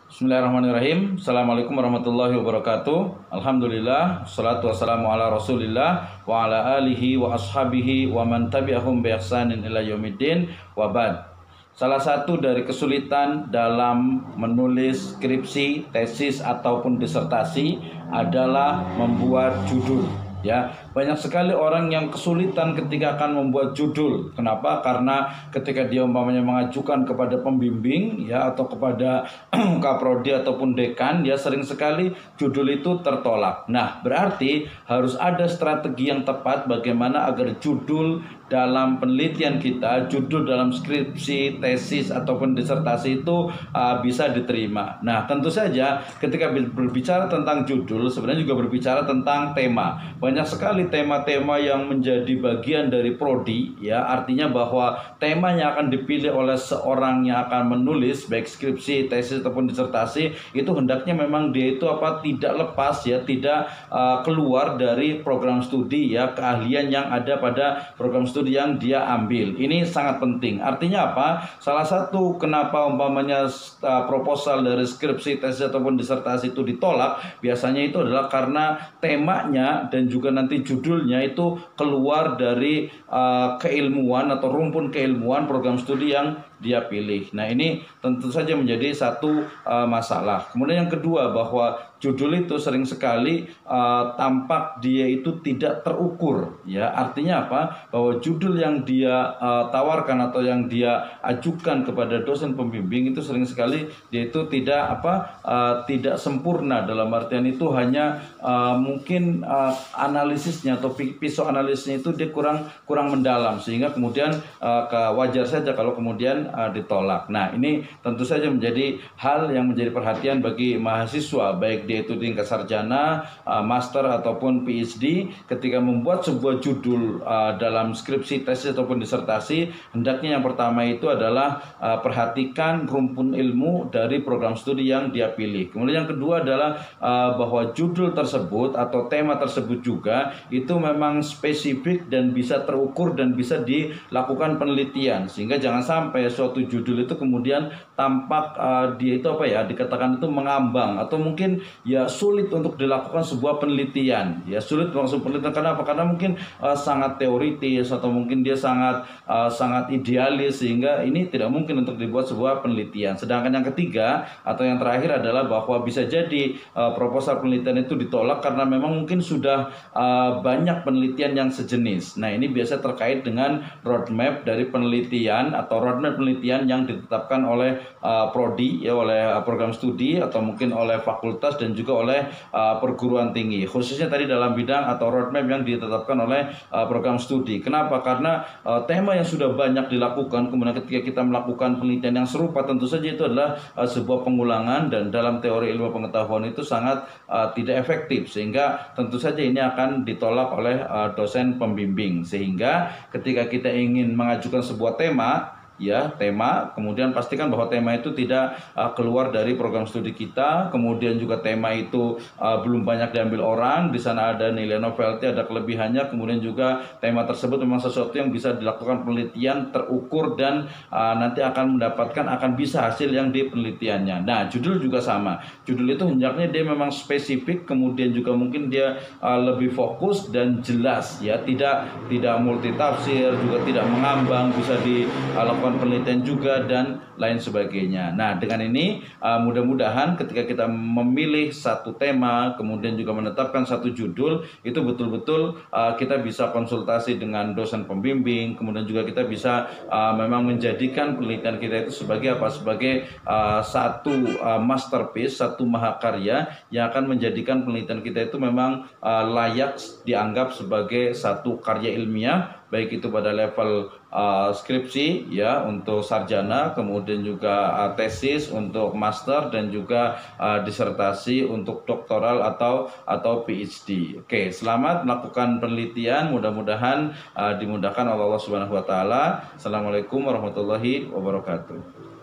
Bismillahirrahmanirrahim. Assalamualaikum warahmatullahi wabarakatuh. Alhamdulillah, salatu wassalamu ala rasulillah wa ala alihi wa ashabihi wa man tabi'ahum bi ihsanin ila yaumiddin wa ba'd. Salah satu dari kesulitan dalam menulis skripsi, tesis ataupun disertasi adalah membuat judul. Ya, banyak sekali orang yang kesulitan ketika akan membuat judul. Kenapa? Karena ketika dia umpamanya mengajukan kepada pembimbing ya atau kepada kaprodi ataupun dekan, dia sering sekali judul itu tertolak. Nah, berarti harus ada strategi yang tepat bagaimana agar judul dalam penelitian kita, judul dalam skripsi, tesis ataupun disertasi itu bisa diterima. Nah, tentu saja ketika berbicara tentang judul sebenarnya juga berbicara tentang tema. Banyak sekali tema-tema yang menjadi bagian dari prodi ya, artinya bahwa tema yang akan dipilih oleh seorang yang akan menulis baik skripsi, tesis ataupun disertasi itu hendaknya memang dia itu tidak lepas ya, tidak keluar dari program studi ya, keahlian yang ada pada program studi yang dia ambil. Ini sangat penting. Artinya apa? Salah satu kenapa umpamanya proposal dari skripsi, tesis ataupun disertasi itu ditolak biasanya itu adalah karena temanya dan juga nanti judulnya itu keluar dari keilmuan atau rumpun keilmuan program studi yang dia pilih. Nah, ini tentu saja menjadi satu masalah. Kemudian yang kedua, bahwa judul itu sering sekali tampak dia itu tidak terukur ya. Artinya apa? Bahwa judul yang dia tawarkan atau yang dia ajukan kepada dosen pembimbing itu sering sekali dia itu tidak sempurna, dalam artian itu hanya mungkin analisisnya atau pisau analisisnya itu dia kurang mendalam, sehingga kemudian wajar saja kalau kemudian ditolak. Nah, ini tentu saja menjadi hal yang menjadi perhatian bagi mahasiswa baik dia itu tingkat sarjana, master ataupun PhD. Ketika membuat sebuah judul dalam skripsi, tesis ataupun disertasi, hendaknya yang pertama itu adalah perhatikan rumpun ilmu dari program studi yang dia pilih. Kemudian yang kedua adalah bahwa judul tersebut atau tema tersebut juga itu memang spesifik dan bisa terukur dan bisa dilakukan penelitian, sehingga jangan sampai suatu judul itu kemudian tampak dia itu dikatakan itu mengambang atau mungkin ya sulit untuk dilakukan sebuah penelitian. Ya, sulit untuk penelitian karena apa? Karena mungkin sangat teoritis atau mungkin dia sangat idealis, sehingga ini tidak mungkin untuk dibuat sebuah penelitian. Sedangkan yang ketiga atau yang terakhir adalah bahwa bisa jadi proposal penelitian itu ditolak karena memang mungkin sudah banyak penelitian yang sejenis. Nah, ini biasa terkait dengan roadmap dari penelitian atau roadmap penelitian yang ditetapkan oleh prodi ya, oleh program studi atau mungkin oleh fakultas dan juga oleh perguruan tinggi, khususnya tadi dalam bidang atau roadmap yang ditetapkan oleh program studi. Kenapa? Karena tema yang sudah banyak dilakukan, kemudian ketika kita melakukan penelitian yang serupa, tentu saja itu adalah sebuah pengulangan, dan dalam teori ilmu pengetahuan itu sangat tidak efektif, sehingga tentu saja ini akan ditolak oleh dosen pembimbing. Sehingga ketika kita ingin mengajukan sebuah tema, kemudian pastikan bahwa tema itu tidak keluar dari program studi kita. Kemudian juga tema itu belum banyak diambil orang, di sana ada nilai novelty, ada kelebihannya. Kemudian juga tema tersebut memang sesuatu yang bisa dilakukan penelitian terukur dan nanti akan bisa hasil yang di penelitiannya. Nah, judul juga sama. Judul itu hendaknya dia memang spesifik, kemudian juga mungkin dia lebih fokus dan jelas ya, tidak multitafsir, juga tidak mengambang, bisa dilakukan penelitian juga dan lain sebagainya. Nah, dengan ini mudah-mudahan ketika kita memilih satu tema, kemudian juga menetapkan satu judul, itu betul-betul kita bisa konsultasi dengan dosen pembimbing, kemudian juga kita bisa memang menjadikan penelitian kita itu sebagai satu masterpiece, satu mahakarya yang akan menjadikan penelitian kita itu memang layak dianggap sebagai satu karya ilmiah, baik itu pada level skripsi ya untuk sarjana, kemudian juga tesis untuk master, dan juga disertasi untuk doktoral atau PhD. Oke, selamat melakukan penelitian, mudah-mudahan dimudahkan oleh Allah Subhanahu wa taala. Assalamualaikum warahmatullahi wabarakatuh.